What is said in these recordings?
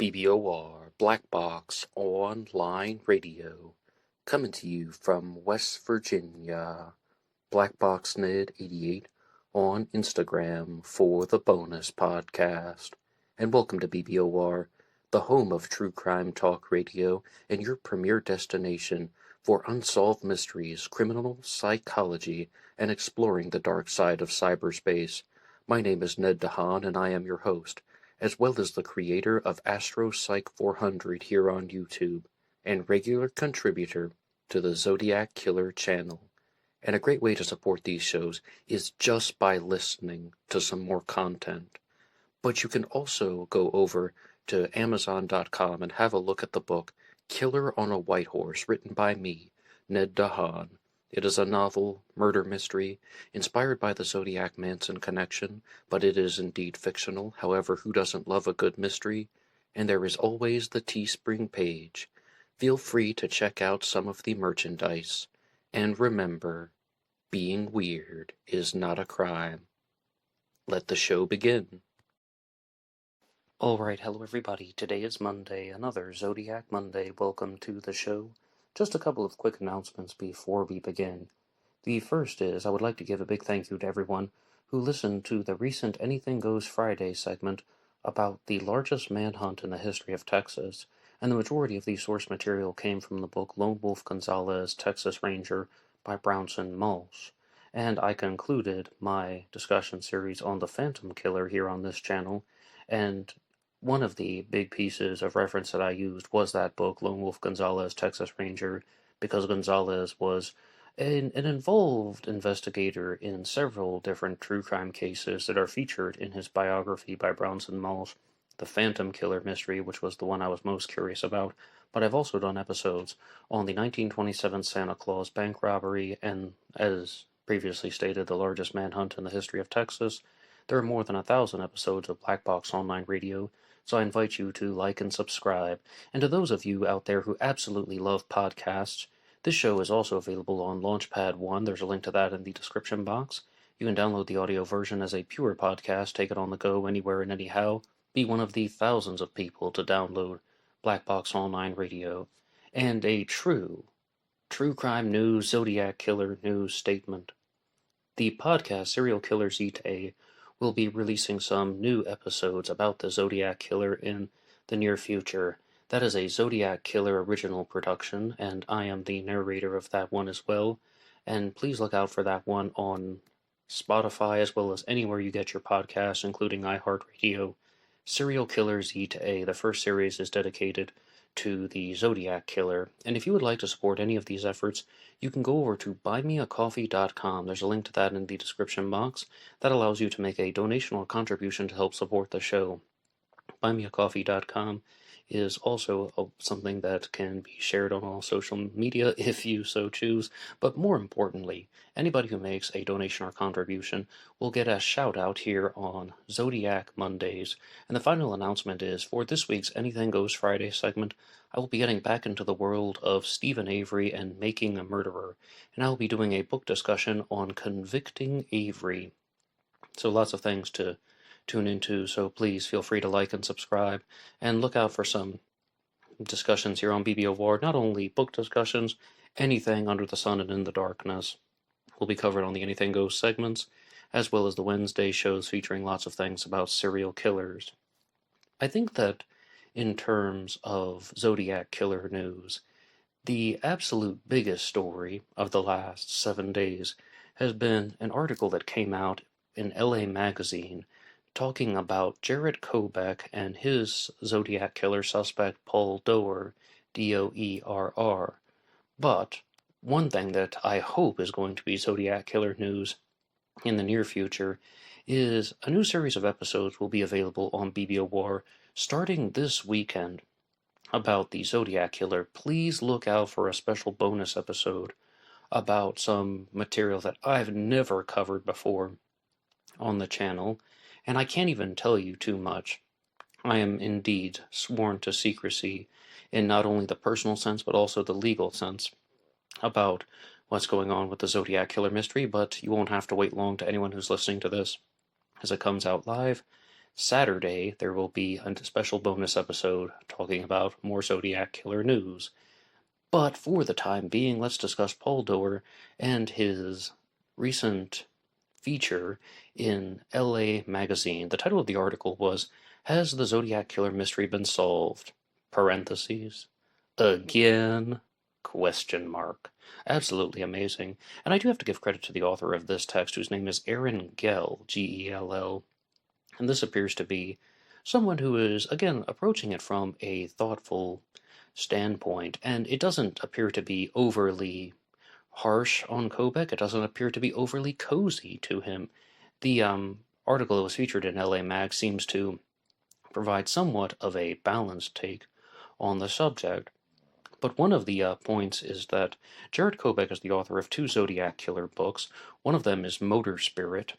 BBOR Black Box Online Radio, coming to you from West Virginia. BlackBoxNid88 on Instagram for the bonus podcast. And welcome to BBOR, the home of true crime talk radio and your premier destination for unsolved mysteries, criminal psychology, and exploring the dark side of cyberspace. My name is Ned DeHaan, and I am your host, as well as the creator of AstroPsych 400 here on YouTube, and regular contributor to the Zodiac Killer channel. And a great way to support these shows is just by listening to some more content. But you can also go over to Amazon.com and have a look at the book Killer on a White Horse, written by me, Ned DeHaan. It is a novel, murder mystery, inspired by the Zodiac Manson connection, but it is indeed fictional. However, who doesn't love a good mystery? And there is always the TeeSpring page. Feel free to check out some of the merchandise. And remember, being weird is not a crime. Let the show begin. Alright, hello everybody. Today is Monday, another Zodiac Monday. Welcome to the show. Just a couple of quick announcements before we begin. The first is I would like to give a big thank you to everyone who listened to the recent Anything Goes Friday segment about the largest manhunt in the history of Texas, and the majority of the source material came from the book Lone Wolf Gonzalez, Texas Ranger by Brownson Malsh. And I concluded my discussion series on the Phantom Killer here on this channel, and one of the big pieces of reference that I used was that book, Lone Wolf Gonzalez, Texas Ranger, because Gonzalez was an involved investigator in several different true crime cases that are featured in his biography by Brownson Malsh, The Phantom Killer Mystery, which was the one I was most curious about. But I've also done episodes on the 1927 Santa Claus bank robbery, and as previously stated, the largest manhunt in the history of Texas. There are more than 1,000 episodes of Black Box Online Radio, so I invite you to like and subscribe. And to those of you out there who absolutely love podcasts, this show is also available on LaunchPad 1. There's a link to that in the description box. You can download the audio version as a pure podcast, take it on the go anywhere and anyhow. Be one of the thousands of people to download Black Box Online Radio. And a true crime news, Zodiac Killer news statement. The podcast Serial Killers Eat A will be releasing some new episodes about the Zodiac Killer in the near future. That is a Zodiac Killer original production, and I am the narrator of that one as well. And please look out for that one on Spotify as well as anywhere you get your podcasts, including iHeartRadio. Serial Killers Eat A. The first series is dedicated to the Zodiac Killer. And if you would like to support any of these efforts, you can go over to BuyMeACoffee.com. There's a link to that in the description box. That allows you to make a donation or contribution to help support the show. BuyMeACoffee.com is also something that can be shared on all social media if you so choose. But more importantly, anybody who makes a donation or contribution will get a shout out here on Zodiac Mondays. And the final announcement is, for this week's Anything Goes Friday segment, I will be getting back into the world of Stephen Avery and Making a Murderer, and I will be doing a book discussion on Convicting Avery. So lots of things to tune into, so please feel free to like and subscribe, and look out for some discussions here on BBOR, not only book discussions, anything under the sun and in the darkness will be covered on the Anything Goes segments, as well as the Wednesday shows featuring lots of things about serial killers. I think that in terms of Zodiac Killer news, the absolute biggest story of the last 7 days has been an article that came out in LA Magazine talking about Jared Kobeck and his Zodiac Killer suspect Paul Doerr, Doerr. But one thing that I hope is going to be Zodiac Killer news in the near future is a new series of episodes will be available on BBOR starting this weekend about the Zodiac Killer. Please look out for a special bonus episode about some material that I've never covered before on the channel, and I can't even tell you too much. I am indeed sworn to secrecy in not only the personal sense but also the legal sense about what's going on with the Zodiac Killer mystery, but you won't have to wait long to anyone who's listening to this as it comes out live. Saturday, there will be a special bonus episode talking about more Zodiac Killer news. But for the time being, let's discuss Paul Doerr and his recent feature in LA Magazine. The title of the article was, "Has the Zodiac Killer Mystery Been Solved?" Parentheses. Again? Question mark. Absolutely amazing. And I do have to give credit to the author of this text, whose name is Aaron Gell, Gell. And this appears to be someone who is, again, approaching it from a thoughtful standpoint. And it doesn't appear to be overly harsh on Kobek. It doesn't appear to be overly cozy to him. The article that was featured in LA Mag seems to provide somewhat of a balanced take on the subject. But one of the points is that Jared Kobek is the author of 2 Zodiac Killer books. One of them is Motor Spirit,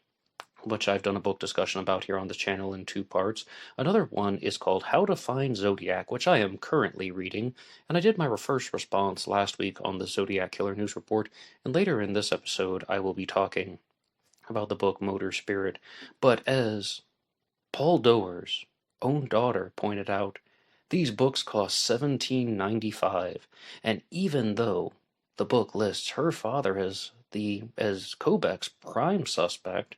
which I've done a book discussion about here on the channel in 2 parts. Another one is called How to Find Zodiac, which I am currently reading, and I did my first response last week on the Zodiac Killer News Report, and later in this episode I will be talking about the book Motor Spirit. But as Paul Doerr's own daughter pointed out, these books cost $17.95, and even though the book lists her father as Kobek's prime suspect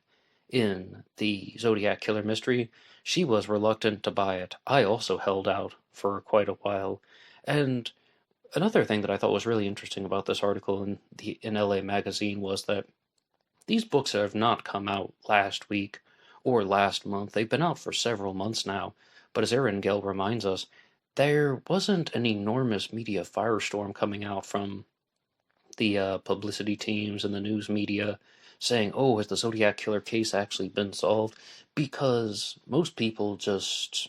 in the Zodiac Killer mystery, she was reluctant to buy it. I also held out for quite a while. And another thing that I thought was really interesting about this article in LA Magazine was that these books have not come out last week or last month. They've been out for several months now. But as Aaron Gell reminds us, there wasn't an enormous media firestorm coming out from the publicity teams and the news media saying, oh, has the Zodiac Killer case actually been solved? Because most people just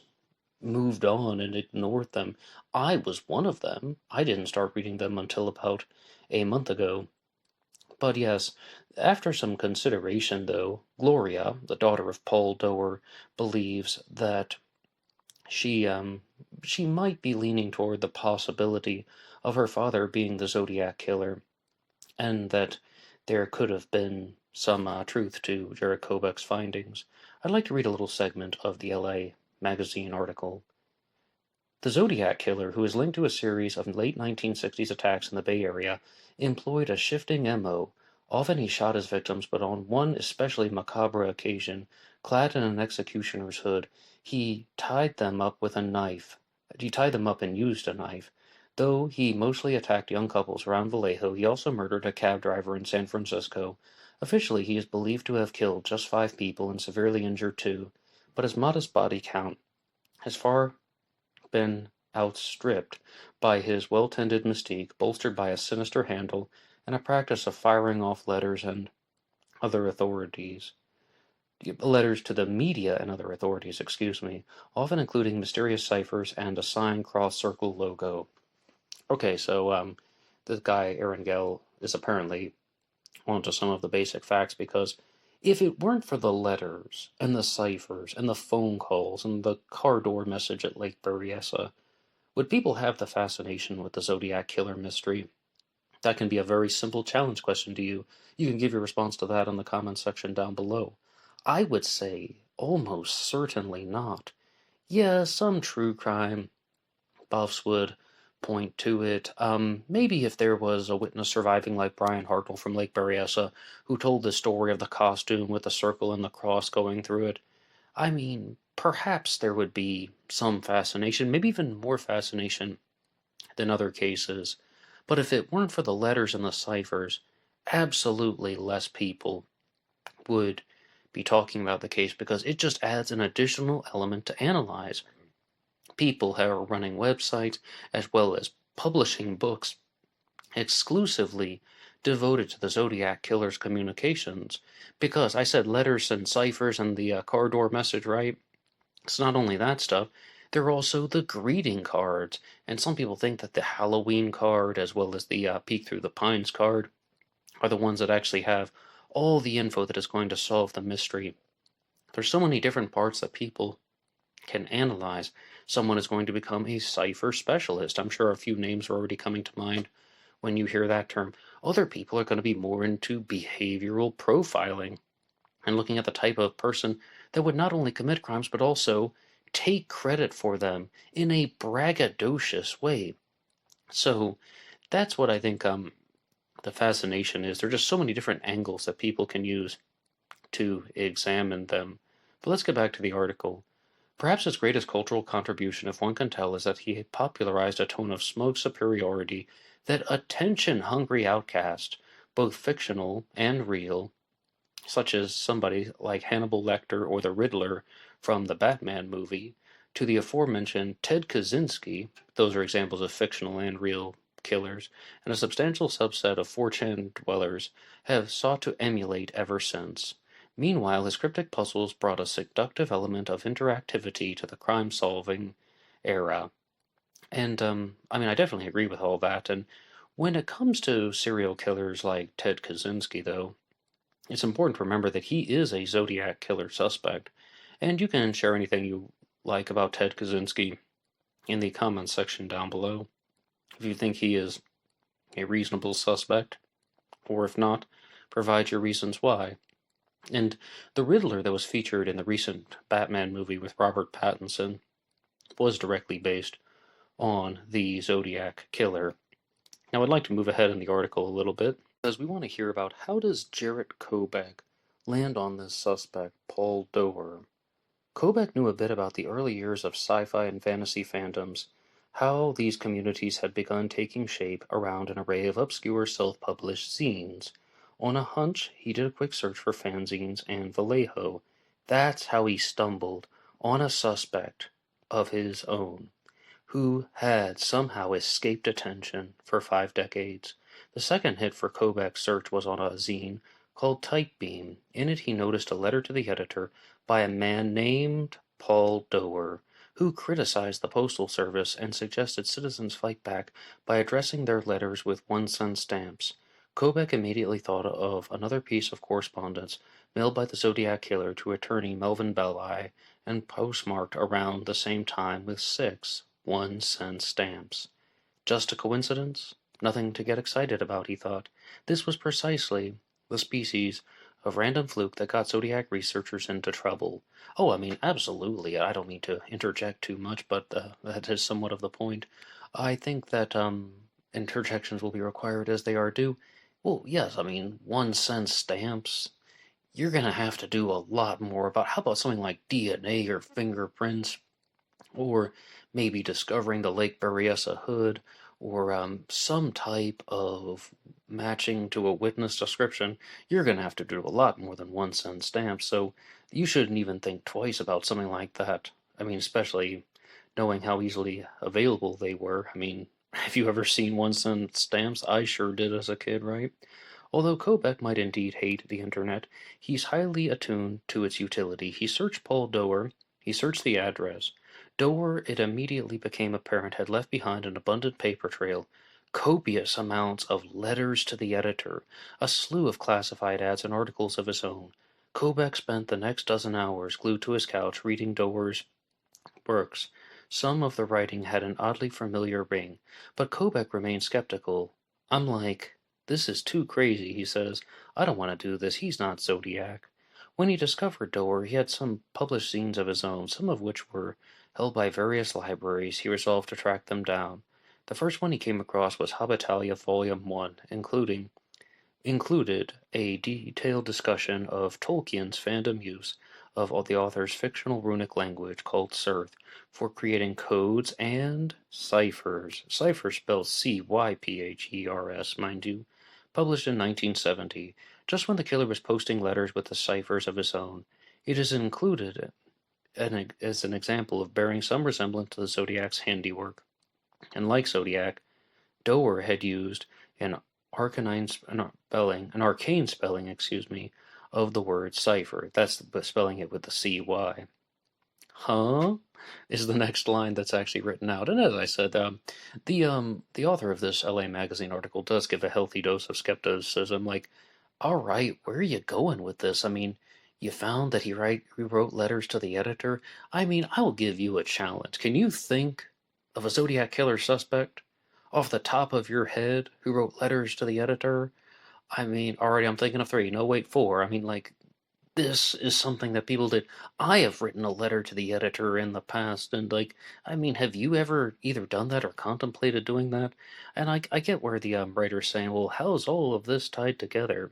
moved on and ignored them. I was one of them. I didn't start reading them until about a month ago. But yes, after some consideration, though, Gloria, the daughter of Paul Doerr, believes that she might be leaning toward the possibility of her father being the Zodiac Killer, and that there could have been some truth to Jared Kobek's findings. I'd like to read a little segment of the LA Magazine article. The Zodiac Killer, who is linked to a series of late 1960s attacks in the Bay Area, employed a shifting MO. Often he shot his victims, but on one especially macabre occasion, clad in an executioner's hood, he tied them up with a knife. He tied them up and used a knife. Though he mostly attacked young couples around Vallejo, he also murdered a cab driver in San Francisco. Officially, he is believed to have killed just 5 people and severely injured 2, but his modest body count has far been outstripped by his well-tended mystique, bolstered by a sinister handle and a practice of firing off letters and other authorities. Letters to the media and other authorities, often including mysterious ciphers and a sign cross-circle logo. Okay, so this guy, Aaron Gell, is apparently onto some of the basic facts, because if it weren't for the letters and the ciphers and the phone calls and the car door message at Lake Berryessa, would people have the fascination with the Zodiac Killer mystery? That can be a very simple challenge question to you. You can give your response to that in the comments section down below. I would say almost certainly not. Yeah, some true crime buffs would point to it. Maybe if there was a witness surviving like Brian Hartnell from Lake Berryessa, who told the story of the costume with the circle and the cross going through it, I mean, perhaps there would be some fascination, maybe even more fascination than other cases. But if it weren't for the letters and the ciphers, absolutely less people would be talking about the case, because it just adds an additional element to analyze. People who are running websites as well as publishing books exclusively devoted to the Zodiac Killer's communications. Because I said letters and ciphers and the car door message, right? It's not only that stuff, there are also the greeting cards. And some people think that the Halloween card as well as the Peek Through the Pines card are the ones that actually have all the info that is going to solve the mystery. There's so many different parts that people can analyze. Someone is going to become a cipher specialist. I'm sure a few names are already coming to mind when you hear that term. Other people are going to be more into behavioral profiling and looking at the type of person that would not only commit crimes but also take credit for them in a braggadocious way. So that's what I think the fascination is. There are just so many different angles that people can use to examine them. But let's get back to the article. Perhaps his greatest cultural contribution, if one can tell, is that he popularized a tone of smug superiority that attention-hungry outcasts, both fictional and real, such as somebody like Hannibal Lecter or the Riddler from the Batman movie, to the aforementioned Ted Kaczynski, those are examples of fictional and real killers, and a substantial subset of 4chan dwellers have sought to emulate ever since. Meanwhile, his cryptic puzzles brought a seductive element of interactivity to the crime-solving era. And, I definitely agree with all that. And when it comes to serial killers like Ted Kaczynski, though, it's important to remember that he is a Zodiac killer suspect, and you can share anything you like about Ted Kaczynski in the comments section down below. If you think he is a reasonable suspect, or if not, provide your reasons why. And the Riddler that was featured in the recent Batman movie with Robert Pattinson was directly based on the Zodiac killer. Now I'd like to move ahead in the article a little bit, because we want to hear about how does Jarrett Kobek land on this suspect, Paul Doerr. Kobek knew a bit about the early years of sci-fi and fantasy fandoms, how these communities had begun taking shape around an array of obscure self-published zines. On a hunch, he did a quick search for fanzines and Vallejo. That's how he stumbled on a suspect of his own, who had somehow escaped attention for 5 decades. The second hit for Kobek's search was on a zine called Type Beam. In it he noticed a letter to the editor by a man named Paul Doerr, who criticized the Postal Service and suggested citizens fight back by addressing their letters with 1-cent stamps. Kobek immediately thought of another piece of correspondence mailed by the Zodiac Killer to attorney Melvin Belli and postmarked around the same time with 6 1-cent stamps. Just a coincidence? Nothing to get excited about, he thought. This was precisely the species of random fluke that got Zodiac researchers into trouble. Oh, absolutely. I don't mean to interject too much, but that is somewhat of the point. I think that interjections will be required as they are due. Well, yes, 1-cent stamps. You're going to have to do a lot more about, how about something like DNA or fingerprints? Or maybe discovering the Lake Berryessa hood, or some type of matching to a witness description. You're going to have to do a lot more than 1-cent stamps, so you shouldn't even think twice about something like that. Especially knowing how easily available they were. Have you ever seen 1-cent stamps? I sure did as a kid, right? Although Kobek might indeed hate the internet, he's highly attuned to its utility. He searched Paul Doerr, he searched the address. Doerr, it immediately became apparent, had left behind an abundant paper trail, copious amounts of letters to the editor, a slew of classified ads and articles of his own. Kobek spent the next dozen hours glued to his couch reading Doerr's works. Some of the writing had an oddly familiar ring, but Kobek remained skeptical. I'm like, this is too crazy, he says. I don't want to do this. He's not Zodiac. When he discovered Doerr, he had some published zines of his own, some of which were held by various libraries. He resolved to track them down. The first one he came across was Habitalia Volume 1, included a detailed discussion of Tolkien's fandom use of the author's fictional runic language called Cirth for creating codes and ciphers. Ciphers spelled Cyphers, mind you, published in 1970, just when the killer was posting letters with the ciphers of his own. It is included as an example of bearing some resemblance to the Zodiac's handiwork. And like Zodiac, Doerr had used an arcane spelling, of the word cipher. That's spelling it with the CY. Huh? Is the next line that's actually written out. And as I said, the author of this LA Magazine article does give a healthy dose of skepticism. Like, all right, where are you going with this? You found that he wrote letters to the editor? I will give you a challenge. Can you think of a Zodiac killer suspect off the top of your head who wrote letters to the editor? Already I'm thinking of 3. No, wait, 4. this is something that people did. I have written a letter to the editor in the past, and have you ever either done that or contemplated doing that? And I get where the writer's saying, well, how's all of this tied together?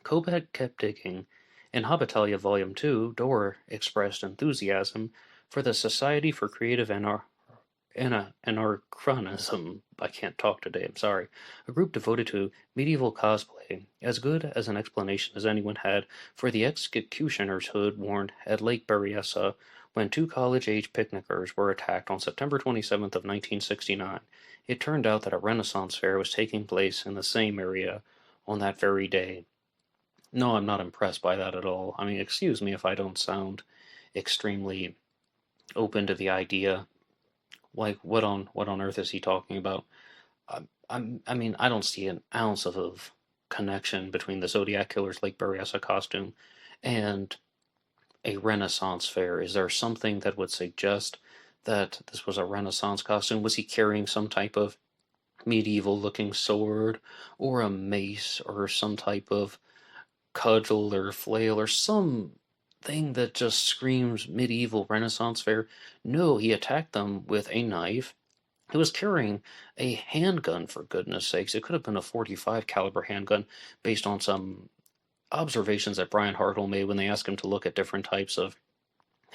Kobach kept digging. In Habitalia Volume 2, Doerr expressed enthusiasm for the Society for Creative Anachronism. I can't talk today, I'm sorry. A group devoted to medieval cosplay, as good as an explanation as anyone had for the executioner's hood worn at Lake Berryessa when two college-age picnickers were attacked on September 27th of 1969. It turned out that a Renaissance fair was taking place in the same area on that very day. No, I'm not impressed by that at all. I mean, excuse me if I don't sound extremely open to the idea. Like, what on earth is he talking about? I don't see an ounce of connection between the Zodiac Killer's Lake Berryessa costume and a Renaissance fair. Is there something that would suggest that this was a Renaissance costume? Was he carrying some type of medieval-looking sword, or a mace, or some type of cudgel or flail, or some thing that just screams medieval Renaissance fair? No, he attacked them with a knife. He was carrying a handgun, for goodness sakes. It could have been a .45 caliber handgun based on some observations that Brian Hartnell made when they asked him to look at different types of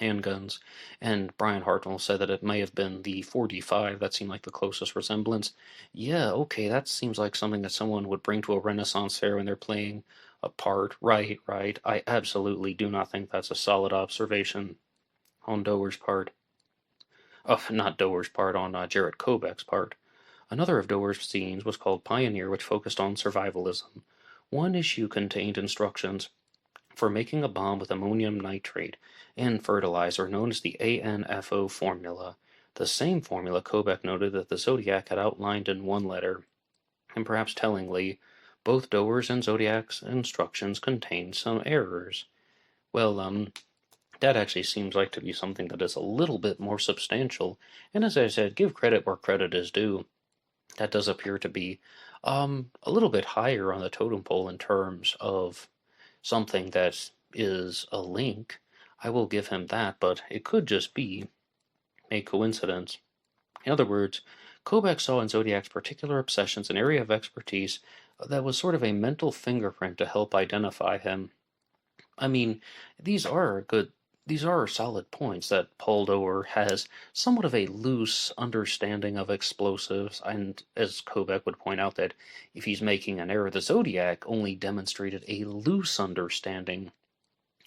handguns, and Brian Hartnell said that it may have been the .45. That seemed like the closest resemblance. Yeah, okay, that seems like something that someone would bring to a Renaissance fair when they're playing a part. Right, right. I absolutely do not think that's a solid observation on Doerr's part. Oh, not Doerr's part, on Jarrett Kobach's part. Another of Doerr's scenes was called Pioneer, which focused on survivalism. One issue contained instructions for making a bomb with ammonium nitrate and fertilizer known as the ANFO formula. The same formula Kobach noted that the Zodiac had outlined in one letter, and perhaps tellingly, both Doerr's and Zodiac's instructions contained some errors. Well, that actually seems like to be something that is a little bit more substantial, and as I said, give credit where credit is due. That does appear to be a little bit higher on the totem pole in terms of something that is a link. I will give him that, but it could just be a coincidence. In other words, Kobach saw in Zodiac's particular obsessions an area of expertise that was sort of a mental fingerprint to help identify him. I mean, these are good. These are solid points that Paul Doerr has somewhat of a loose understanding of explosives, and as Kobach would point out, that if he's making an error, the Zodiac only demonstrated a loose understanding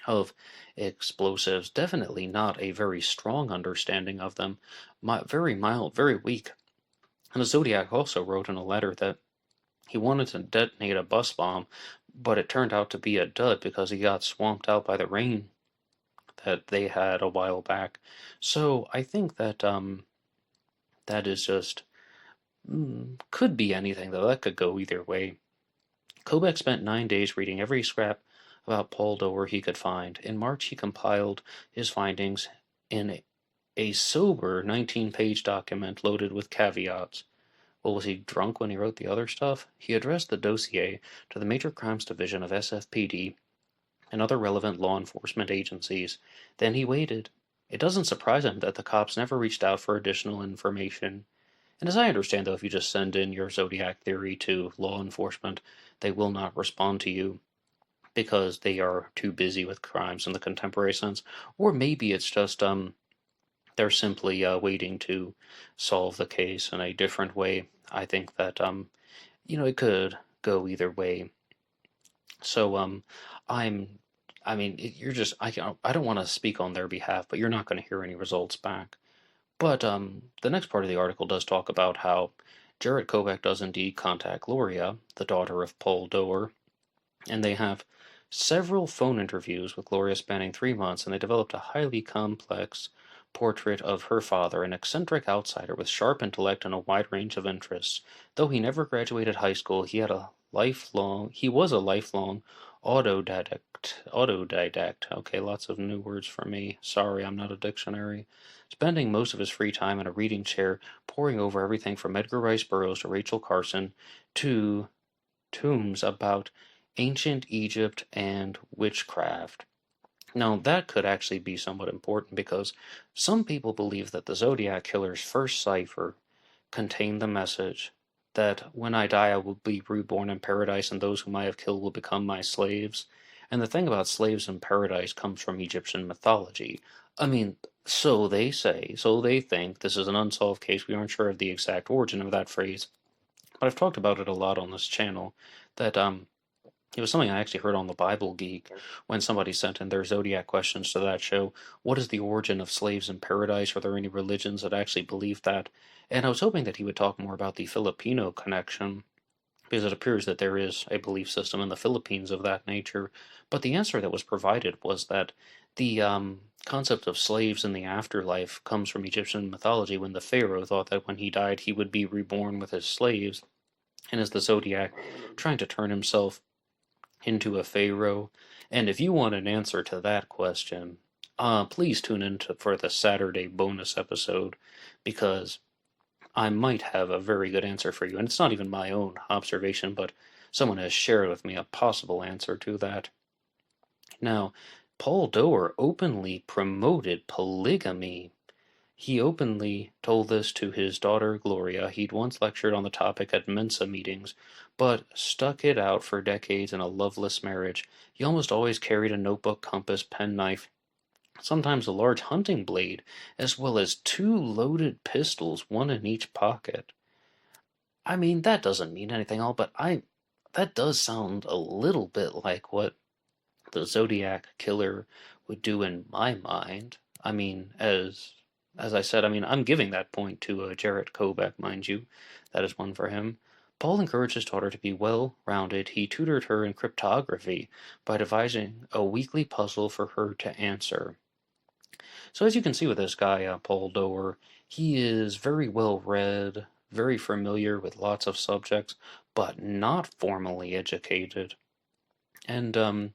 of explosives, definitely not a very strong understanding of them, very mild, very weak. And the Zodiac also wrote in a letter that he wanted to detonate a bus bomb, but it turned out to be a dud because he got swamped out by the rain that they had a while back. So I think that that is just could be anything though. That could go either way. Kobach spent 9 days reading every scrap about Paul Doerr he could find. In March, he compiled his findings in a sober 19-page document loaded with caveats. Well, was he drunk when he wrote the other stuff? He addressed the dossier to the Major Crimes Division of SFPD and other relevant law enforcement agencies. Then he waited. It doesn't surprise him that the cops never reached out for additional information. And as I understand, though, if you just send in your Zodiac theory to law enforcement, they will not respond to you because they are too busy with crimes in the contemporary sense. Or maybe it's just they're simply waiting to solve the case in a different way. I think that it could go either way. So I'm you're just I don't want to speak on their behalf, but you're not going to hear any results back. But the next part of the article does talk about how Jarrett Kobach does indeed contact Gloria, the daughter of Paul Doerr, and they have several phone interviews with Gloria spanning 3 months, and they developed a highly complex portrait of her father, an eccentric outsider with sharp intellect and a wide range of interests. Though he never graduated high school, he was a lifelong autodidact. Okay, lots of new words for me. Sorry, I'm not a dictionary. Spending most of his free time in a reading chair, poring over everything from Edgar Rice Burroughs to Rachel Carson to tomes about ancient Egypt and witchcraft. Now, that could actually be somewhat important because some people believe that the Zodiac Killer's first cipher contained the message that when I die, I will be reborn in paradise, and those whom I have killed will become my slaves. And the thing about slaves in paradise comes from Egyptian mythology. I mean, so they say, so they think. This is an unsolved case. We aren't sure of the exact origin of that phrase, but I've talked about it a lot on this channel. That it was something I actually heard on the Bible Geek when somebody sent in their zodiac questions to that show. What is the origin of slaves in paradise? Are there any religions that actually believe that? And I was hoping that he would talk more about the Filipino connection, because it appears that there is a belief system in the Philippines of that nature. But the answer that was provided was that the concept of slaves in the afterlife comes from Egyptian mythology, when the Pharaoh thought that when he died he would be reborn with his slaves, and as the Zodiac trying to turn himself into a pharaoh? And if you want an answer to that question, please tune in for the Saturday bonus episode, because I might have a very good answer for you. And it's not even my own observation, but someone has shared with me a possible answer to that. Now, Paul Doerr openly promoted polygamy. He openly told this to his daughter Gloria. He'd once lectured on the topic at Mensa meetings, but stuck it out for decades in a loveless marriage. He almost always carried a notebook, compass, penknife, sometimes a large hunting blade, as well as two loaded pistols, one in each pocket. I mean, that doesn't mean anything all, but that does sound a little bit like what the Zodiac Killer would do in my mind. I mean, as I said, I mean, I'm giving that point to Jarrett Kobeck, mind you. That is one for him. Paul encouraged his daughter to be well-rounded. He tutored her in cryptography by devising a weekly puzzle for her to answer. So as you can see with this guy, Paul Doerr, he is very well-read, very familiar with lots of subjects, but not formally educated. And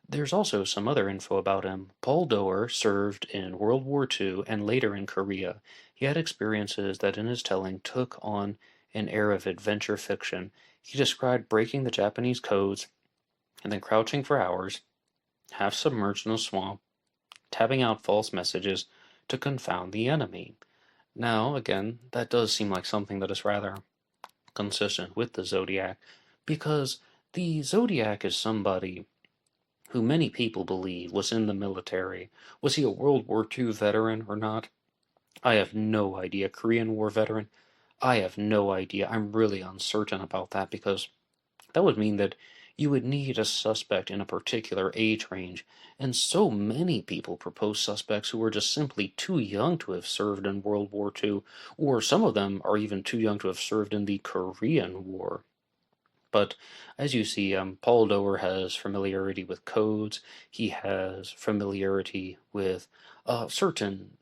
there's also some other info about him. Paul Doerr served in World War II and later in Korea. He had experiences that in his telling took on an air of adventure fiction. He described breaking the Japanese codes and then crouching for hours, half submerged in a swamp, tapping out false messages to confound the enemy. Now, again, that does seem like something that is rather consistent with the Zodiac, because the Zodiac is somebody who many people believe was in the military. Was he a World War II veteran or not? I have no idea. Korean War veteran? I have no idea. I'm really uncertain about that, because that would mean that you would need a suspect in a particular age range, and so many people propose suspects who are just simply too young to have served in World War II, or some of them are even too young to have served in the Korean War. But as you see, Paul Doerr has familiarity with codes. He has familiarity with certain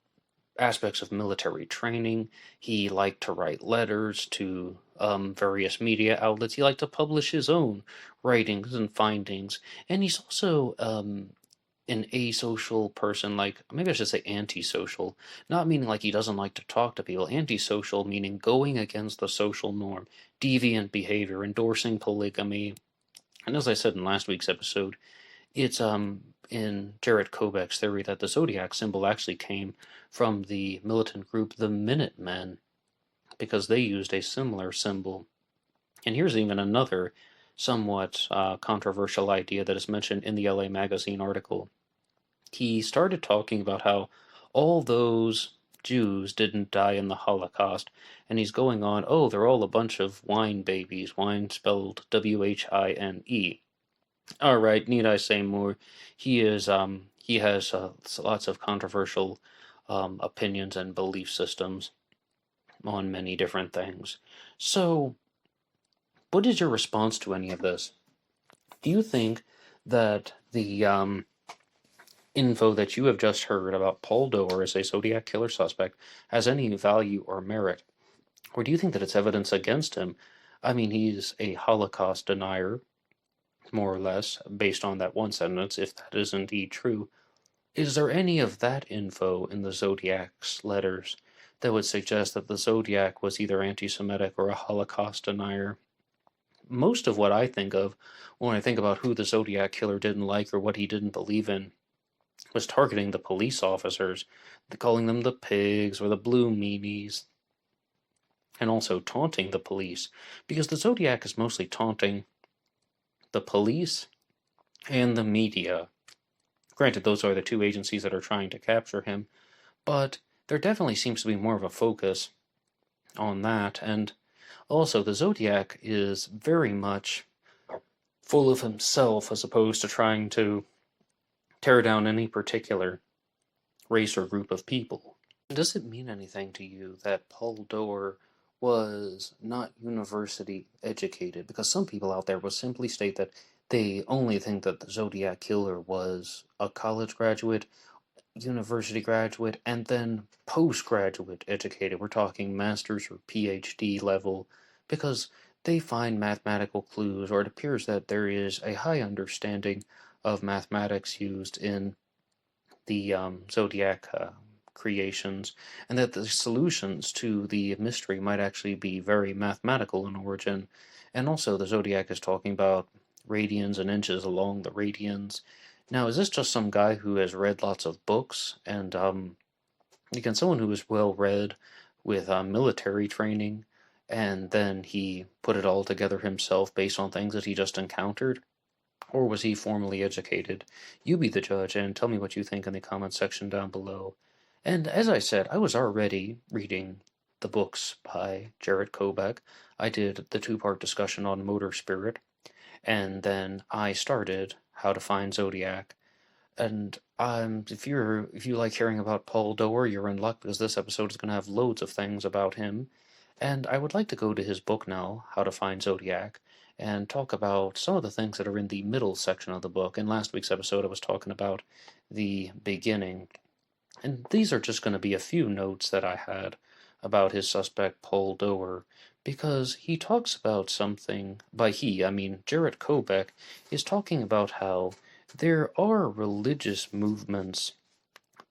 aspects of military training. He liked to write letters to various media outlets. He liked to publish his own writings and findings. And he's also an asocial person, like maybe I should say antisocial, not meaning like he doesn't like to talk to people. Antisocial meaning going against the social norm, deviant behavior, endorsing polygamy. And as I said in last week's episode, it's in Jarrett Kobeck's theory that the zodiac symbol actually came from the militant group the Minutemen, because they used a similar symbol. And here's even another somewhat controversial idea that is mentioned in the LA Magazine article. He started talking about how all those Jews didn't die in the Holocaust, and he's going on, oh, they're all a bunch of wine babies, wine spelled Whine. All right, need I say more? He has lots of controversial opinions and belief systems on many different things. So, what is your response to any of this? Do you think that the info that you have just heard about Paul Doerr as a Zodiac killer suspect has any value or merit? Or do you think that it's evidence against him? I mean, he's a Holocaust denier, more or less, based on that one sentence, if that is indeed true. Is there any of that info in the Zodiac's letters that would suggest that the Zodiac was either anti-Semitic or a Holocaust denier? Most of what I think of when I think about who the Zodiac killer didn't like or what he didn't believe in was targeting the police officers, calling them the pigs or the blue meanies, and also taunting the police, because the Zodiac is mostly taunting the police and the media. Granted, those are the two agencies that are trying to capture him, but there definitely seems to be more of a focus on that, and also the Zodiac is very much full of himself as opposed to trying to tear down any particular race or group of people. Does it mean anything to you that Paul Doerr was not university educated? Because some people out there will simply state that they only think that the Zodiac Killer was a college graduate, university graduate, and then postgraduate educated. We're talking master's or PhD level, because they find mathematical clues, or it appears that there is a high understanding of mathematics used in the Zodiac creations, and that the solutions to the mystery might actually be very mathematical in origin. And also, the Zodiac is talking about radians and inches along the radians. Now, is this just some guy who has read lots of books, and again, someone who is well read with military training, and then he put it all together himself based on things that he just encountered? Or was he formally educated? You be the judge and tell me what you think in the comments section down below. And as I said, I was already reading the books by Jarrett Kobek. I did the two-part discussion on Motor Spirit, and then I started How to Find Zodiac. And if you like hearing about Paul Doerr, you're in luck, because this episode is going to have loads of things about him. And I would like to go to his book now, How to Find Zodiac, and talk about some of the things that are in the middle section of the book. In last week's episode, I was talking about the beginning. And these are just going to be a few notes that I had about his suspect, Paul Doerr, because he talks about something, by he, I mean Jarrett Kobek, is talking about how there are religious movements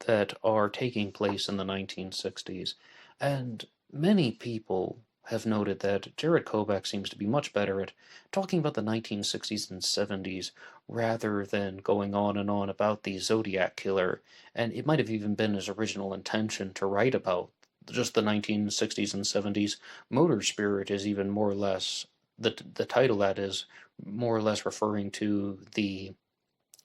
that are taking place in the 1960s, and many people have noted that Jarrett Kobek seems to be much better at talking about the 1960s and 70s rather than going on and on about the Zodiac Killer, and it might have even been his original intention to write about just the 1960s and 70s. Motor Spirit is even more or less, the title that is more or less referring to the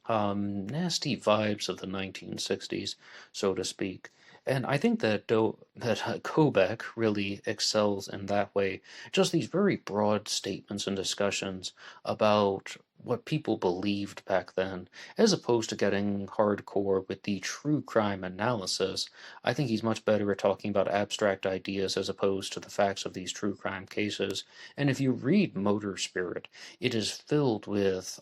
nasty vibes of the 1960s, so to speak. And I think that Kobek really excels in that way. Just these very broad statements and discussions about what people believed back then, as opposed to getting hardcore with the true crime analysis. I think he's much better at talking about abstract ideas as opposed to the facts of these true crime cases. And if you read Motor Spirit, it is filled with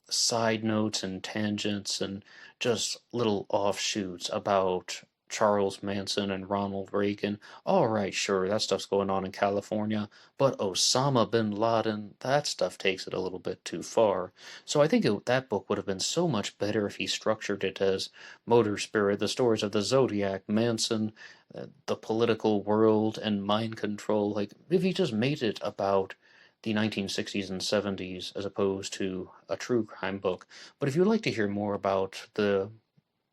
side notes and tangents and just little offshoots about Charles Manson and Ronald Reagan. All right, sure, that stuff's going on in California, but Osama bin Laden, that stuff takes it a little bit too far. So I think that book would have been so much better if he structured it as Motor Spirit, the stories of the Zodiac, Manson, the political world, and mind control. Like, if he just made it about the 1960s and 70s as opposed to a true crime book. But if you'd like to hear more about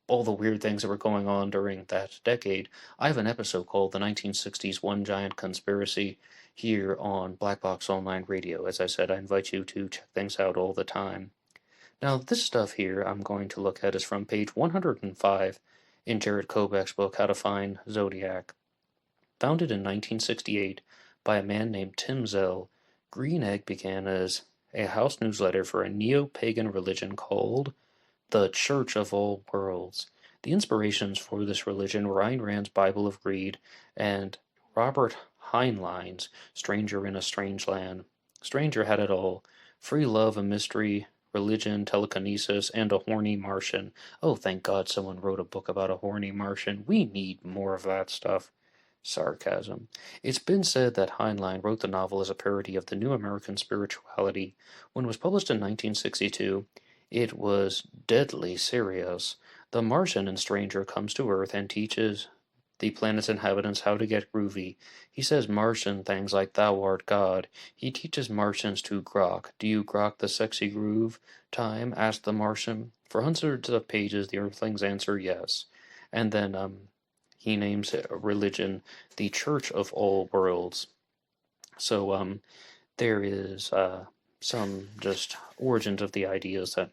all the weird things that were going on during that decade, I have an episode called The 1960s One Giant Conspiracy here on BlackBoxOnlineRadio. As I said, I invite you to check things out all the time. Now, this stuff here I'm going to look at is from page 105 in Jarrett Kobek's book, How to Find Zodiac. Founded in 1968 by a man named Tim Zell, Green Egg began as a house newsletter for a neo-pagan religion called the Church of All Worlds. The inspirations for this religion were Ayn Rand's Bible of Greed and Robert Heinlein's Stranger in a Strange Land. Stranger had it all: free love, a mystery, religion, telekinesis, and a horny Martian. Oh, thank God someone wrote a book about a horny Martian. We need more of that stuff. Sarcasm. It's been said that Heinlein wrote the novel as a parody of the New American Spirituality. When it was published in 1962, it was deadly serious. The Martian in Stranger comes to Earth and teaches the planet's inhabitants how to get groovy. He says Martian things like "Thou art God." He teaches Martians to grok. "Do you grok the sexy groove?" Time asked the Martian. For hundreds of pages, the Earthlings answer yes. And then he names a religion the Church of All Worlds. So there is some just origins of the ideas that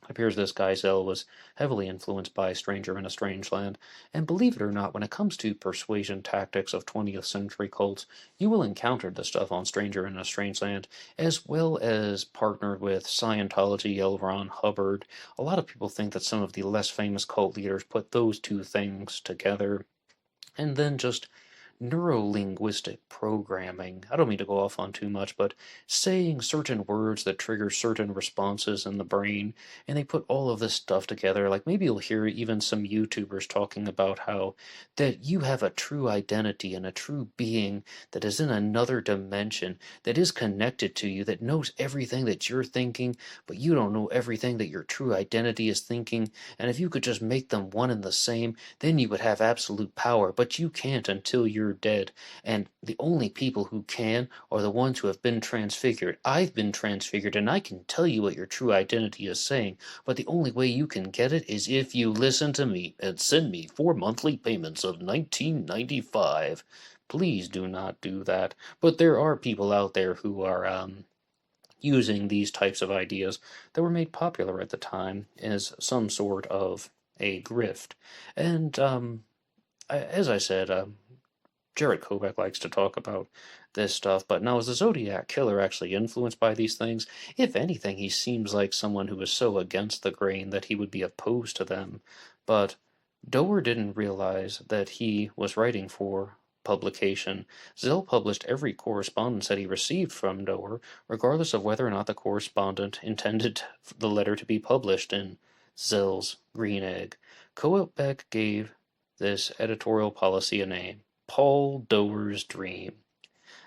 appears this guy Zell was heavily influenced by Stranger in a Strange Land, and believe it or not, when it comes to persuasion tactics of 20th century cults, you will encounter the stuff on Stranger in a Strange Land, as well as partnered with Scientology, L. Ron Hubbard. A lot of people think that some of the less famous cult leaders put those two things together, and then just neurolinguistic programming. I don't mean to go off on too much, but saying certain words that trigger certain responses in the brain, and they put all of this stuff together. Like maybe you'll hear even some YouTubers talking about how that you have a true identity and a true being that is in another dimension, that is connected to you, that knows everything that you're thinking, but you don't know everything that your true identity is thinking. And if you could just make them one and the same, then you would have absolute power, but you can't until you're dead, and the only people who can are the ones who have been transfigured. I've been transfigured, and I can tell you what your true identity is saying, but the only way you can get it is if you listen to me and send me 4 monthly payments of $19.95. Please do not do that. But there are people out there who are using these types of ideas that were made popular at the time as some sort of a grift. And as I said, Jared Kovac likes to talk about this stuff, but now is the Zodiac Killer actually influenced by these things? If anything, he seems like someone who is so against the grain that he would be opposed to them. But Doerr didn't realize that he was writing for publication. Zell published every correspondence that he received from Doerr, regardless of whether or not the correspondent intended the letter to be published in Zell's Green Egg. Kovac gave this editorial policy a name: Paul Doerr's Dream.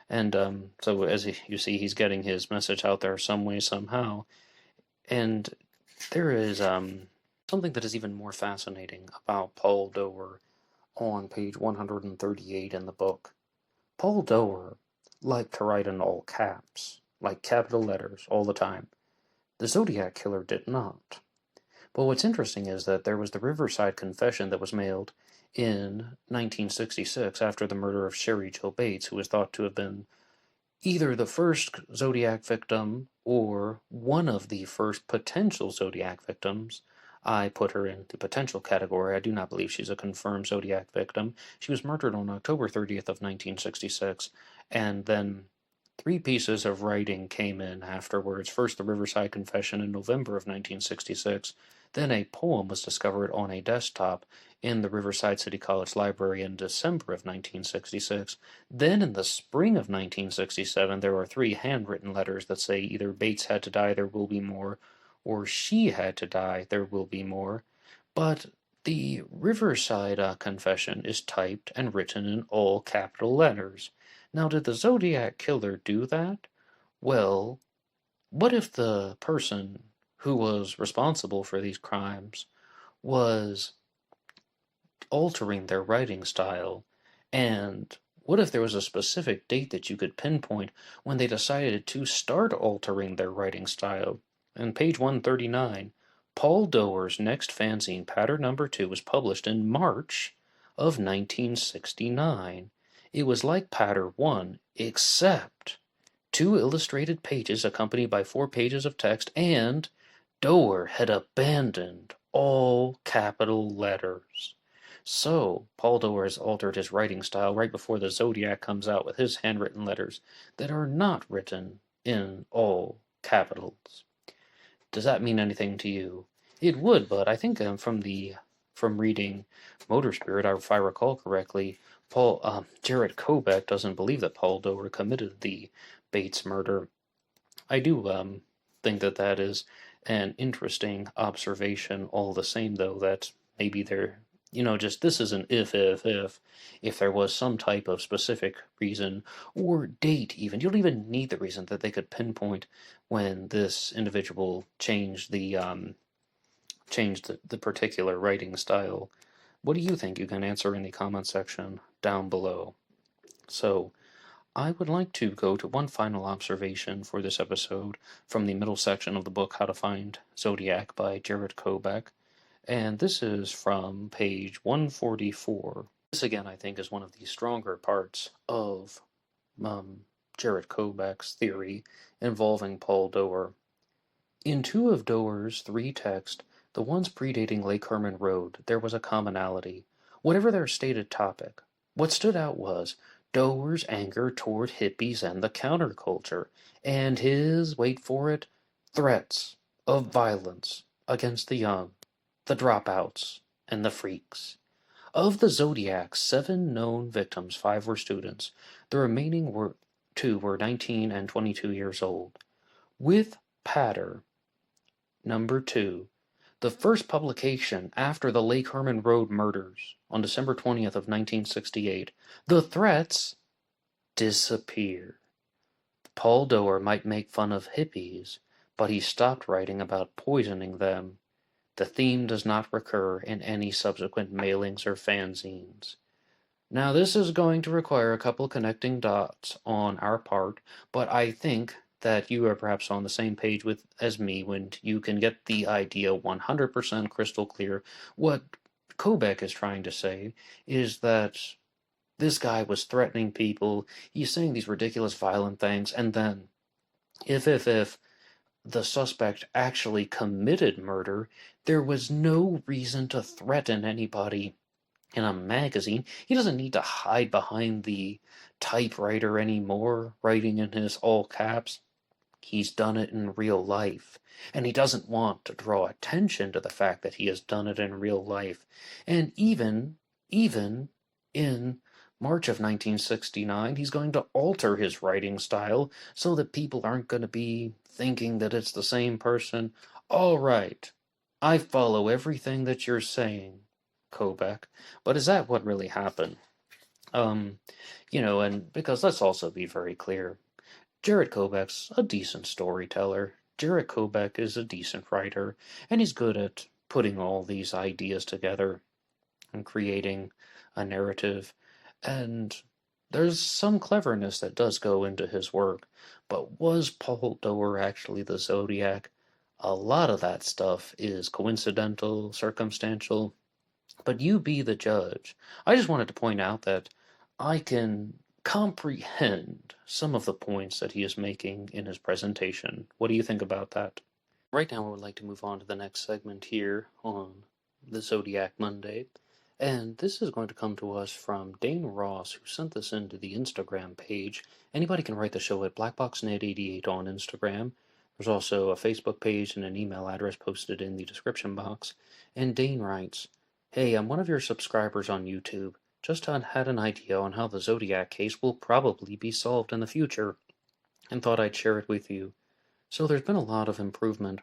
And so, as you see, he's getting his message out there some way, somehow. And there is something that is even more fascinating about Paul Doerr on page 138 in the book. Paul Doerr liked to write in all caps, like capital letters, all the time. The Zodiac Killer did not. But what's interesting is that there was the Riverside Confession that was mailed in 1966 after the murder of Sherry Jo Bates, who was thought to have been either the first Zodiac victim or one of the first potential Zodiac victims. I put her in the potential category. I do not believe she's a confirmed Zodiac victim. She was murdered on October 30th of 1966, and then 3 pieces of writing came in afterwards. First, the Riverside Confession in November of 1966. Then a poem was discovered on a desktop in the Riverside City College Library in December of 1966. Then in the spring of 1967, there are 3 handwritten letters that say either Bates had to die, there will be more, or she had to die, there will be more. But the Riverside Confession is typed and written in all capital letters. Now, did the Zodiac Killer do that? Well, what if the person who was responsible for these crimes was altering their writing style? And what if there was a specific date that you could pinpoint when they decided to start altering their writing style? On page 139, Paul Doerr's next fanzine, Pattern Number 2, was published in March of 1969. It was like Pattern 1, except 2 illustrated pages accompanied by 4 pages of text, and Doerr had abandoned all capital letters. So, Paul Doerr has altered his writing style right before the Zodiac comes out with his handwritten letters that are not written in all capitals. Does that mean anything to you? It would, but I think from reading Motor Spirit, if I recall correctly, Jared Kovac doesn't believe that Paul Doerr committed the Bates murder. I do think that that is an interesting observation all the same, though, that maybe just this is an if there was some type of specific reason or date even. You don't even need the reason that they could pinpoint when this individual changed the particular writing style. What do you think? You can answer in the comment section down below. So, I would like to go to one final observation for this episode from the middle section of the book How to Find Zodiac by Jared Kobeck, and this is from page 144. This again, I think, is one of the stronger parts of Jared Kobeck's theory involving Paul Doerr. In two of Doerr's three texts, the ones predating Lake Herman Road, there was a commonality, whatever their stated topic. What stood out was Doerr's anger toward hippies and the counterculture, and his, wait for it, threats of violence against the young, the dropouts, and the freaks. Of the Zodiac's 7 known victims, 5 were students. The remaining 2 were 19 and 22 years old. With Patter, number 2, the first publication after the Lake Herman Road murders on December 20th of 1968, the threats disappear. Paul Doerr might make fun of hippies, but he stopped writing about poisoning them. The theme does not recur in any subsequent mailings or fanzines. Now, this is going to require a couple connecting dots on our part, but I think that you are perhaps on the same page as me when you can get the idea 100% crystal clear. What Kobeck is trying to say is that this guy was threatening people, he's saying these ridiculous violent things, and then, if the suspect actually committed murder, there was no reason to threaten anybody in a magazine. He doesn't need to hide behind the typewriter anymore, writing in his all caps. He's done it in real life, and he doesn't want to draw attention to the fact that he has done it in real life. And even in March of 1969, he's going to alter his writing style so that people aren't going to be thinking that it's the same person. All right, I follow everything that you're saying, Kobeck, but is that what really happened? And because let's also be very clear, Jared Kobeck's a decent storyteller. Jared Kobeck is a decent writer, and he's good at putting all these ideas together and creating a narrative. And there's some cleverness that does go into his work, but was Paul Doerr actually the Zodiac? A lot of that stuff is coincidental, circumstantial, but you be the judge. I just wanted to point out that I can comprehend some of the points that he is making in his presentation. What do you think about that? Right now I would like to move on to the next segment here on the Zodiac Monday. And this is going to come to us from Dane Ross, who sent this into the Instagram page. Anybody can write the show at BlackBoxNet88 on Instagram. There's also a Facebook page and an email address posted in the description box. And Dane writes, "Hey, I'm one of your subscribers on YouTube. Just had an idea on how the Zodiac case will probably be solved in the future, and thought I'd share it with you. So there's been a lot of improvement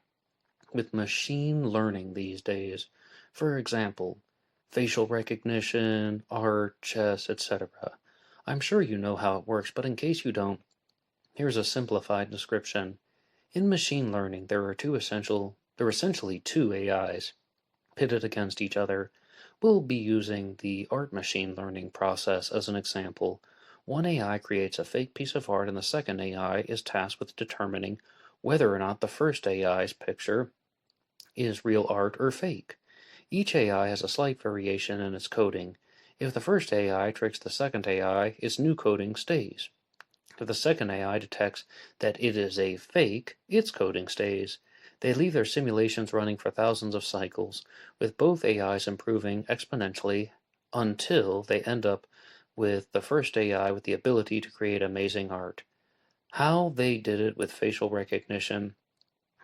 with machine learning these days. For example, facial recognition, art, chess, etc. I'm sure you know how it works, but in case you don't, here's a simplified description. In machine learning, there are essentially two AIs pitted against each other. We'll be using the art machine learning process as an example. One AI creates a fake piece of art, and the second AI is tasked with determining whether or not the first AI's picture is real art or fake. Each AI has a slight variation in its coding. If the first AI tricks the second AI, its new coding stays. If the second AI detects that it is a fake, its coding stays. They leave their simulations running for thousands of cycles, with both AIs improving exponentially until they end up with the first AI with the ability to create amazing art. How they did it with facial recognition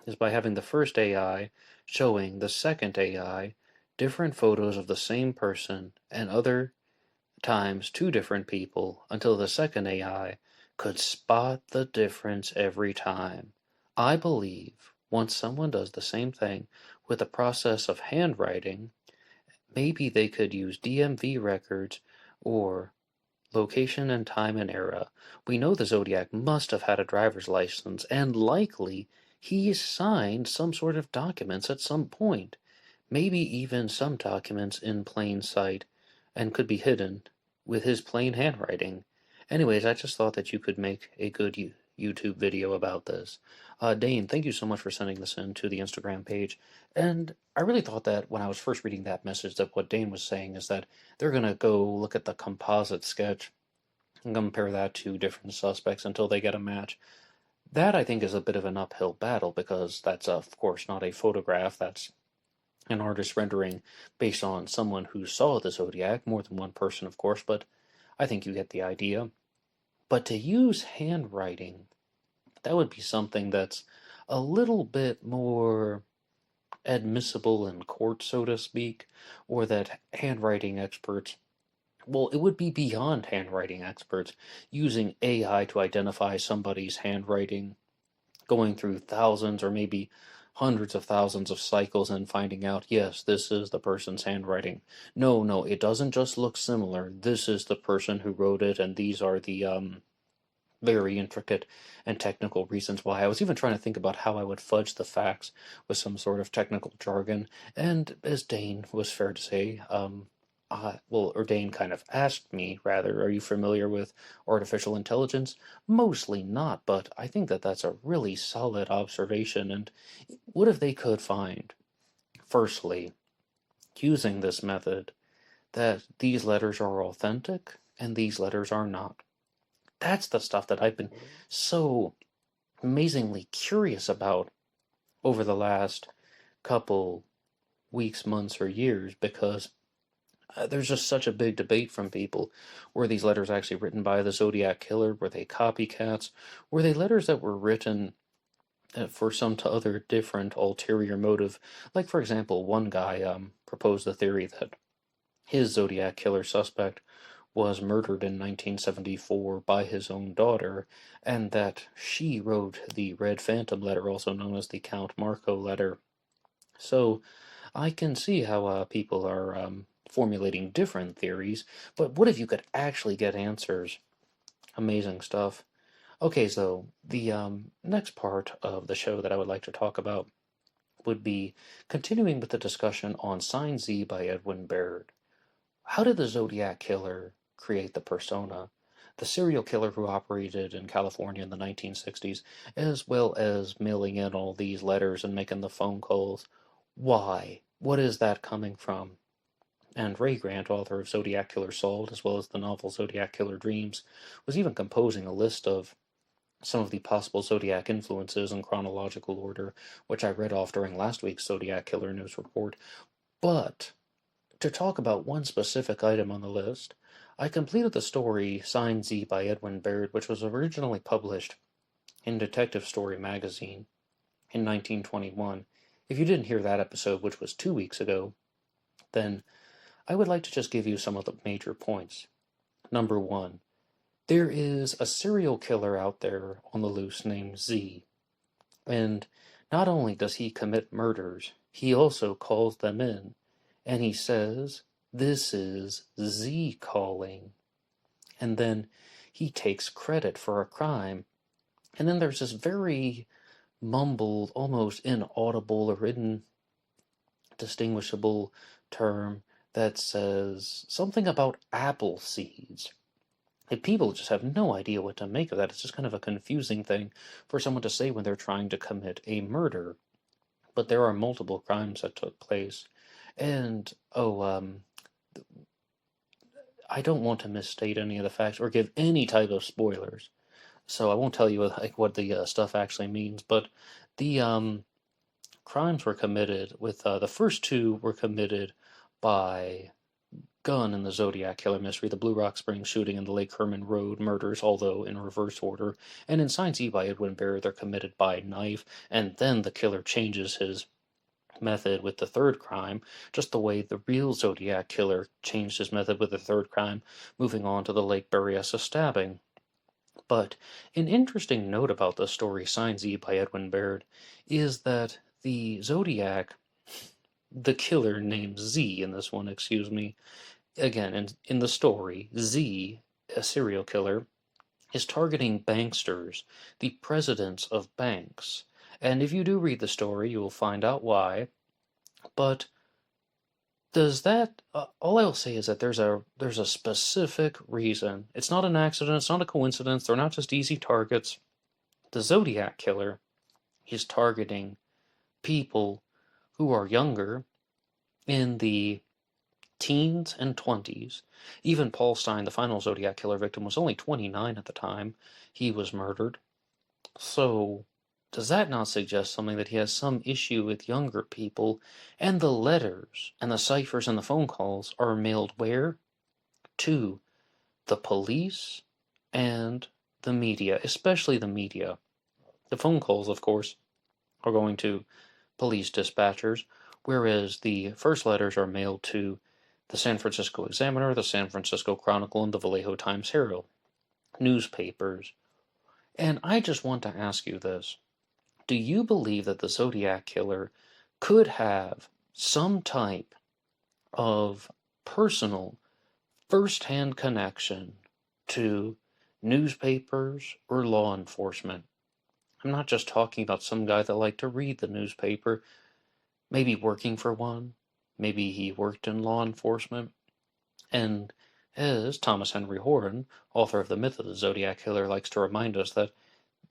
is by having the first AI showing the second AI different photos of the same person and other times 2 different people until the second AI could spot the difference every time. I believe once someone does the same thing with the process of handwriting, maybe they could use DMV records or location and time and era. We know the Zodiac must have had a driver's license, and likely he signed some sort of documents at some point. Maybe even some documents in plain sight, and could be hidden with his plain handwriting. Anyways, I just thought that you could make a good YouTube video about this. Dane, thank you so much for sending this in to the Instagram page. And I really thought that when I was first reading that message, that what Dane was saying is that they're going to go look at the composite sketch and compare that to different suspects until they get a match. That, I think, is a bit of an uphill battle because that's, of course, not a photograph. That's an artist rendering based on someone who saw the Zodiac, more than one person, of course, but I think you get the idea. But to use handwriting, that would be something that's a little bit more admissible in court, so to speak, or that handwriting experts, well, it would be beyond handwriting experts using AI to identify somebody's handwriting, going through thousands or maybe hundreds of thousands of cycles and finding out, yes, this is the person's handwriting. No, no, it doesn't just look similar. This is the person who wrote it, and these are the very intricate and technical reasons why. I was even trying to think about how I would fudge the facts with some sort of technical jargon, and as Dane was fair to say, or Dane kind of asked me, rather, are you familiar with artificial intelligence? Mostly not, but I think that that's a really solid observation, and what if they could find, firstly, using this method, that these letters are authentic and these letters are not? That's the stuff that I've been so amazingly curious about over the last couple weeks, months, or years, because there's just such a big debate from people. Were these letters actually written by the Zodiac Killer? Were they copycats? Were they letters that were written for some other different ulterior motive? Like, for example, one guy proposed the theory that his Zodiac Killer suspect was murdered in 1974 by his own daughter, and that she wrote the Red Phantom letter, also known as the Count Marco letter. So I can see how people are formulating different theories, but what if you could actually get answers? Amazing stuff. Okay, so the next part of the show that I would like to talk about would be continuing with the discussion on Sign Z by Edwin Baird. How did the Zodiac Killer create the persona? The serial killer who operated in California in the 1960s, as well as mailing in all these letters and making the phone calls. Why? What is that coming from? And Ray Grant, author of Zodiac Killer Solved, as well as the novel Zodiac Killer Dreams, was even composing a list of some of the possible Zodiac influences in chronological order, which I read off during last week's Zodiac Killer News Report. But to talk about one specific item on the list, I completed the story Sign Z by Edwin Baird, which was originally published in Detective Story magazine in 1921. If you didn't hear that episode, which was 2 weeks ago, then I would like to just give you some of the major points. Number one, there is a serial killer out there on the loose named Z, and not only does he commit murders, he also calls them in, and he says, "This is Z calling." And then he takes credit for a crime. And then there's this very mumbled, almost inaudible or indistinguishable term that says something about apple seeds. And people just have no idea what to make of that. It's just kind of a confusing thing for someone to say when they're trying to commit a murder. But there are multiple crimes that took place. And, I don't want to misstate any of the facts or give any type of spoilers, so I won't tell you like what the stuff actually means. But the crimes were committed with the first two were committed by Gunn in the Zodiac Killer mystery, the Blue Rock Springs shooting and the Lake Herman Road murders, although in reverse order. And in Sign Z by Edwin Baird, they're committed by knife, and then the killer changes his method with the third crime, just the way the real Zodiac Killer changed his method with the third crime, moving on to the Lake Berryessa stabbing. But an interesting note about the story Sign Z by Edwin Baird is that the Zodiac, the killer named Z in this one, excuse me, again, in the story, Z, a serial killer, is targeting banksters, the presidents of banks. And if you do read the story, you will find out why. But Does that, all I will say is that there's a specific reason. It's not an accident, it's not a coincidence, they're not just easy targets. The Zodiac Killer is targeting people who are younger, in the teens and 20s. Even Paul Stine, the final Zodiac Killer victim, was only 29 at the time he was murdered. So, does that not suggest something, that he has some issue with younger people? And the letters and the ciphers and the phone calls are mailed where? To the police and the media, especially the media. The phone calls, of course, are going to police dispatchers, whereas the first letters are mailed to the San Francisco Examiner, the San Francisco Chronicle, and the Vallejo Times-Herald newspapers. And I just want to ask you this. Do you believe that the Zodiac Killer could have some type of personal, first-hand connection to newspapers or law enforcement? I'm not just talking about some guy that liked to read the newspaper, maybe working for one, maybe he worked in law enforcement, and as Thomas Henry Horton, author of The Myth of the Zodiac Killer, likes to remind us, that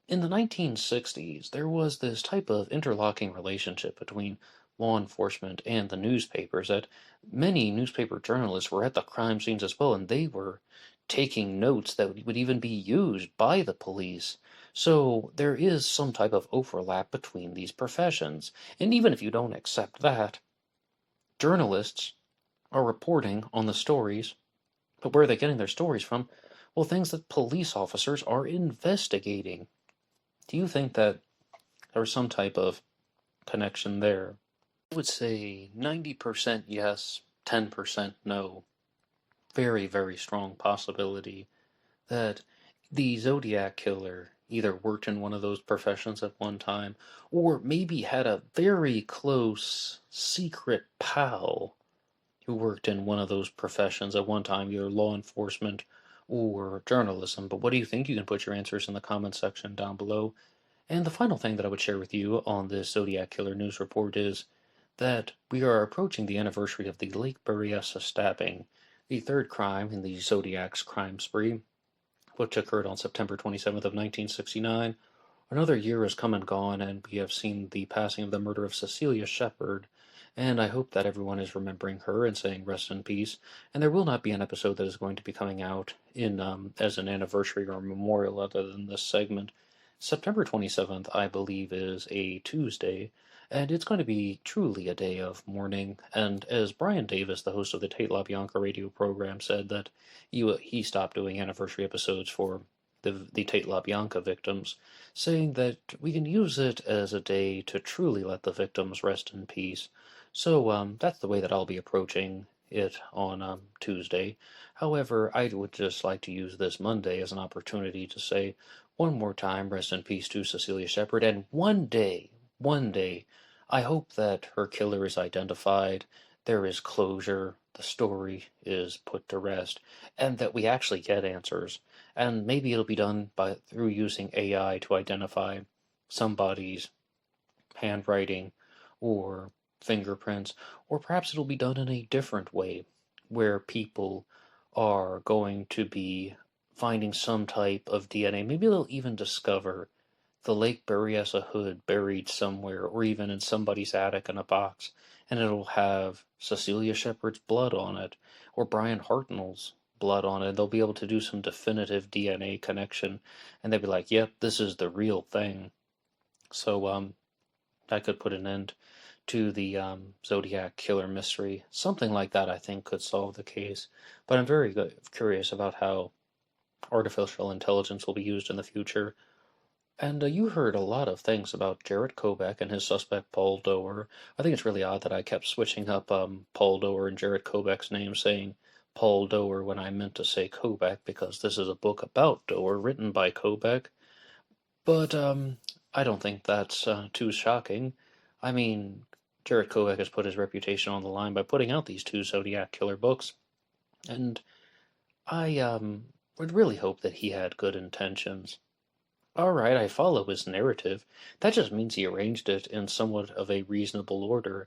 in the 1960s there was this type of interlocking relationship between law enforcement and the newspapers, that many newspaper journalists were at the crime scenes as well, and they were taking notes that would even be used by the police. So there is some type of overlap between these professions. And even if you don't accept that, journalists are reporting on the stories, but where are they getting their stories from? Well, things that police officers are investigating. Do you think that there's some type of connection there? I would say 90% yes, 10% no. Very, very strong possibility that the Zodiac Killer either worked in one of those professions at one time, or maybe had a very close secret pal who worked in one of those professions at one time, either law enforcement or journalism. But what do you think? You can put your answers in the comment section down below. And the final thing that I would share with you on this Zodiac Killer news report is that we are approaching the anniversary of the Lake Berryessa stabbing, the third crime in the Zodiac's crime spree, which occurred on September 27th of 1969. Another year has come and gone, and we have seen the passing of the murder of Cecilia Shepard, and I hope that everyone is remembering her and saying rest in peace. And there will not be an episode that is going to be coming out in as an anniversary or memorial other than this segment. September 27th, I believe, is a Tuesday, and it's going to be truly a day of mourning. And as Brian Davis, the host of the Tate LaBianca radio program, said, that he stopped doing anniversary episodes for the Tate LaBianca victims, saying that we can use it as a day to truly let the victims rest in peace. So that's the way that I'll be approaching it on Tuesday. However, I would just like to use this Monday as an opportunity to say one more time, rest in peace to Cecilia Shepard, and one day, I hope that her killer is identified, there is closure, the story is put to rest, and that we actually get answers. And maybe it'll be done through using AI to identify somebody's handwriting or fingerprints, or perhaps it'll be done in a different way, where people are going to be finding some type of DNA. Maybe they'll even discover the Lake Berryessa hood buried somewhere, or even in somebody's attic in a box, and it'll have Cecilia Shepard's blood on it, or Brian Hartnell's blood on it. They'll be able to do some definitive DNA connection, and they'll be like, yep, this is the real thing. So, that could put an end to the Zodiac Killer mystery. Something like that, I think, could solve the case. But I'm very curious about how artificial intelligence will be used in the future. And you heard a lot of things about Jarrett Kobach and his suspect Paul Doerr. I think it's really odd that I kept switching up Paul Doerr and Jarrett Kobach's name, saying Paul Doerr when I meant to say Kobach, because this is a book about Doerr written by Kobach. But I don't think that's too shocking. I mean, Jarrett Kobach has put his reputation on the line by putting out these two Zodiac Killer books, and I would really hope that he had good intentions. Alright, I follow his narrative. That just means he arranged it in somewhat of a reasonable order.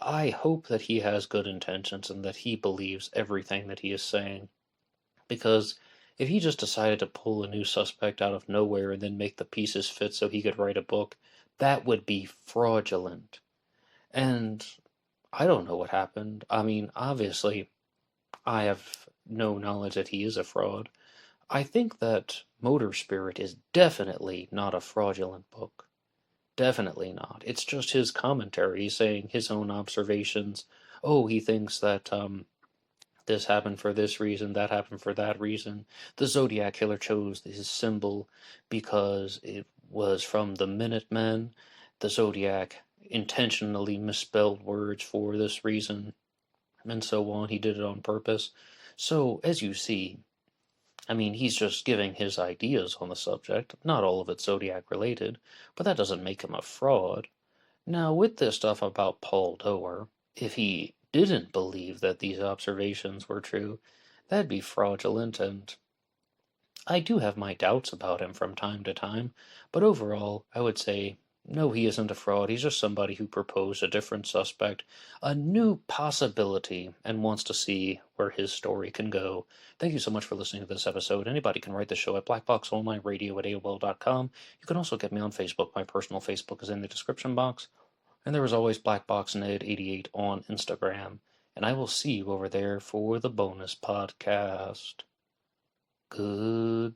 I hope that he has good intentions and that he believes everything that he is saying. Because if he just decided to pull a new suspect out of nowhere and then make the pieces fit so he could write a book, that would be fraudulent. And I don't know what happened. I mean, obviously, I have no knowledge that he is a fraud. I think that Motor Spirit is definitely not a fraudulent book. Definitely not. It's just his commentary saying his own observations. Oh, he thinks that this happened for this reason, that happened for that reason. The Zodiac Killer chose his symbol because it was from the Minutemen. The Zodiac intentionally misspelled words for this reason, and so on. He did it on purpose. So, as you see, I mean, he's just giving his ideas on the subject, not all of it Zodiac related, but that doesn't make him a fraud. Now, with this stuff about Paul Doerr, if he didn't believe that these observations were true, that'd be fraudulent, and I do have my doubts about him from time to time, but overall, I would say, no, he isn't a fraud. He's just somebody who proposed a different suspect, a new possibility, and wants to see where his story can go. Thank you so much for listening to this episode. Anybody can write the show at BlackBoxOnlineRadio at AOL.com. You can also get me on Facebook. My personal Facebook is in the description box. And there was always BlackBoxNed88 on Instagram. And I will see you over there for the bonus podcast. Goodbye.